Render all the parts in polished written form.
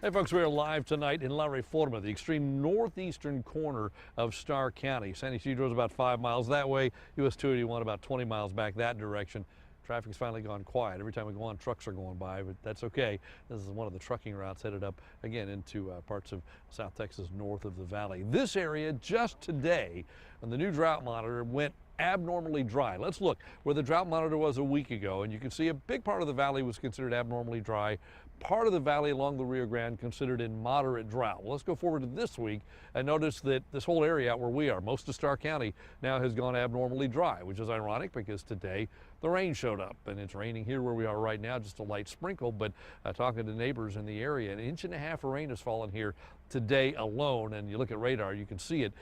Hey folks, we are live tonight in La Reforma, the extreme northeastern corner of Starr County. San Ysidro is about 5 miles that way, US 281 about 20 miles back that direction. Traffic's finally gone quiet. Every time we go on, trucks are going by, but that's okay. This is one of the trucking routes headed up again into parts of South Texas north of the valley. This area just today, when the new drought monitor went abnormally dry. Let's look where the drought monitor was a week ago, and you can see a big part of the valley was considered abnormally dry. Part of the valley along the Rio Grande considered in moderate drought. Well, let's go forward to this week and notice that this whole area out where we are, most of Starr County, now has gone abnormally dry, which is ironic because today the rain showed up, and it's raining here where we are right now, just a light sprinkle, but talking to neighbors in the area, 1.5 inches of rain has fallen here today alone, and you look at radar, you can see it.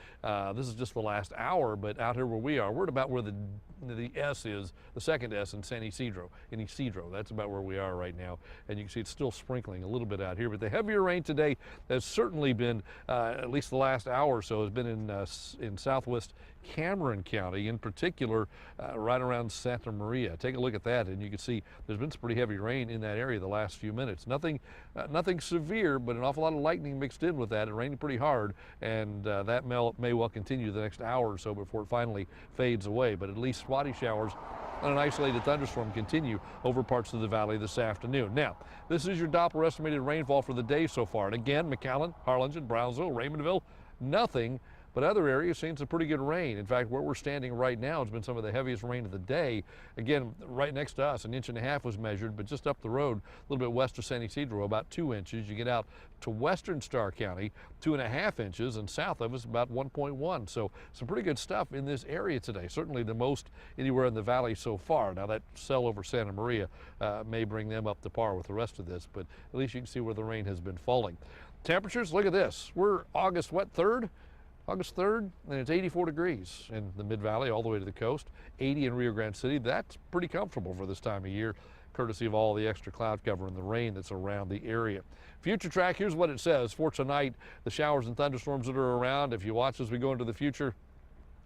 This is just the last hour, but out here where we are, we're at about where the S is, the second S in San Ysidro, That's about where we are right now, and you can see it's still sprinkling a little bit out here, but the heavier rain today has certainly been, at least the last hour or so, has been in southwest Cameron County, in particular, right around Santa Maria. Take a look at that, and you can see there's been some pretty heavy rain in that area the last few minutes. Nothing severe, but an awful lot of lightning mixed in with that. It rained pretty hard, and that may well continue the next hour or so before it finally fades away. But at least spotty showers and an isolated thunderstorm continue over parts of the valley this afternoon. Now, this is your Doppler estimated rainfall for the day so far. And again, McAllen, Harlingen, Brownsville, Raymondville, nothing. But other areas seeing some pretty good rain. In fact, where we're standing right now has been some of the heaviest rain of the day. Again, right next to us, 1.5 inches was measured, but just up the road, a little bit west of San Ysidro, about 2 inches. You get out to western Starr County, 2.5 inches, and south of us, about 1.1. So some pretty good stuff in this area today. Certainly the most anywhere in the valley so far. Now that cell over Santa Maria may bring them up to par with the rest of this, but at least you can see where the rain has been falling. Temperatures, look at this. We're August 3rd? August 3rd, and it's 84 degrees in the Mid-Valley all the way to the coast, 80 in Rio Grande City. That's pretty comfortable for this time of year, courtesy of all the extra cloud cover and the rain that's around the area. Future track, here's what it says. For tonight, the showers and thunderstorms that are around, if you watch as we go into the future,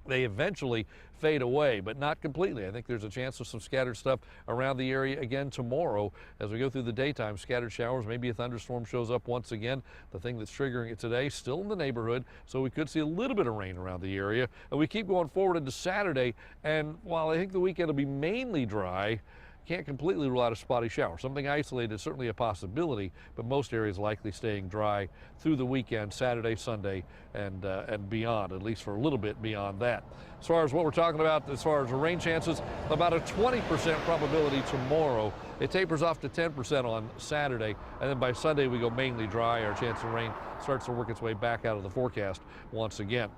they eventually fade away, but not completely. I think there's a chance of some scattered stuff around the area again tomorrow. As we go through the daytime, scattered showers, maybe a thunderstorm shows up once again. The thing that's triggering it today, still in the neighborhood, so we could see a little bit of rain around the area. And we keep going forward into Saturday, and while I think the weekend will be mainly dry, can't completely rule out a spotty shower. Something isolated is certainly a possibility, but most areas likely staying dry through the weekend, Saturday, Sunday, and beyond, at least for a little bit beyond that. As far as what we're talking about, as far as the rain chances, about a 20% probability tomorrow. It tapers off to 10% on Saturday, and then by Sunday we go mainly dry. Our chance of rain starts to work its way back out of the forecast once again.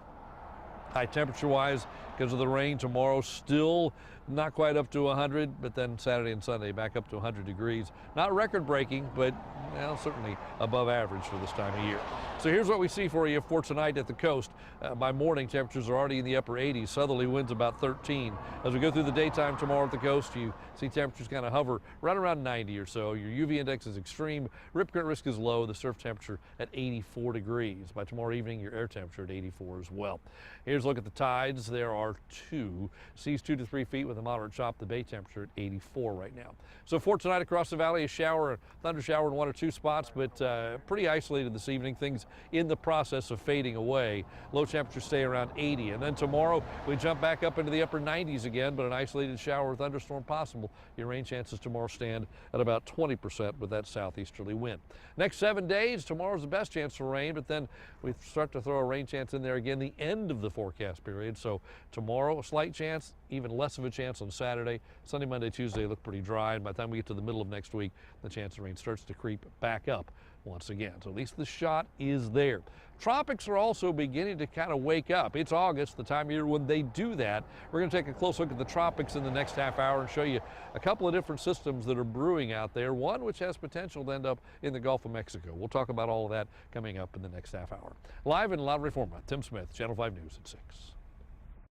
High temperature-wise, because of the rain, tomorrow still not quite up to 100, but then Saturday and Sunday back up to 100 degrees. Not record-breaking, but certainly above average for this time of year. So here's what we see for you for tonight at the coast. By morning, temperatures are already in the upper 80s. Southerly winds about 13. As we go through the daytime tomorrow at the coast, you see temperatures kind of hover right around 90 or so. Your UV index is extreme. Rip current risk is low. The surf temperature at 84 degrees. By tomorrow evening, your air temperature at 84 as well. Here's a look at the tides. There are 2. Seas 2 to 3 feet with a moderate chop. The bay temperature at 84 right now. So for tonight across the valley, a shower, thunder shower in 1 or 2 spots, but pretty isolated this evening. Things in the process of fading away. Low temperatures stay around 80. And then tomorrow we jump back up into the upper 90s again, but an isolated shower or thunderstorm possible. Your rain chances tomorrow stand at about 20% with that southeasterly wind. Next 7 days, tomorrow's the best chance for rain, but then we start to throw a rain chance in there again the end of the forecast period. So tomorrow a slight chance, even less of a chance on Saturday. Sunday, Monday, Tuesday look pretty dry, and by the time we get to the middle of next week, the chance of rain starts to creep back up once again. So at least the shot is there. Tropics are also beginning to kind of wake up. It's August, the time of year when they do that. We're going to take a close look at the tropics in the next half hour and show you a couple of different systems that are brewing out there, one which has potential to end up in the Gulf of Mexico. We'll talk about all of that coming up in the next half hour. Live in La Reforma, Tim Smith, Channel 5 News at 6.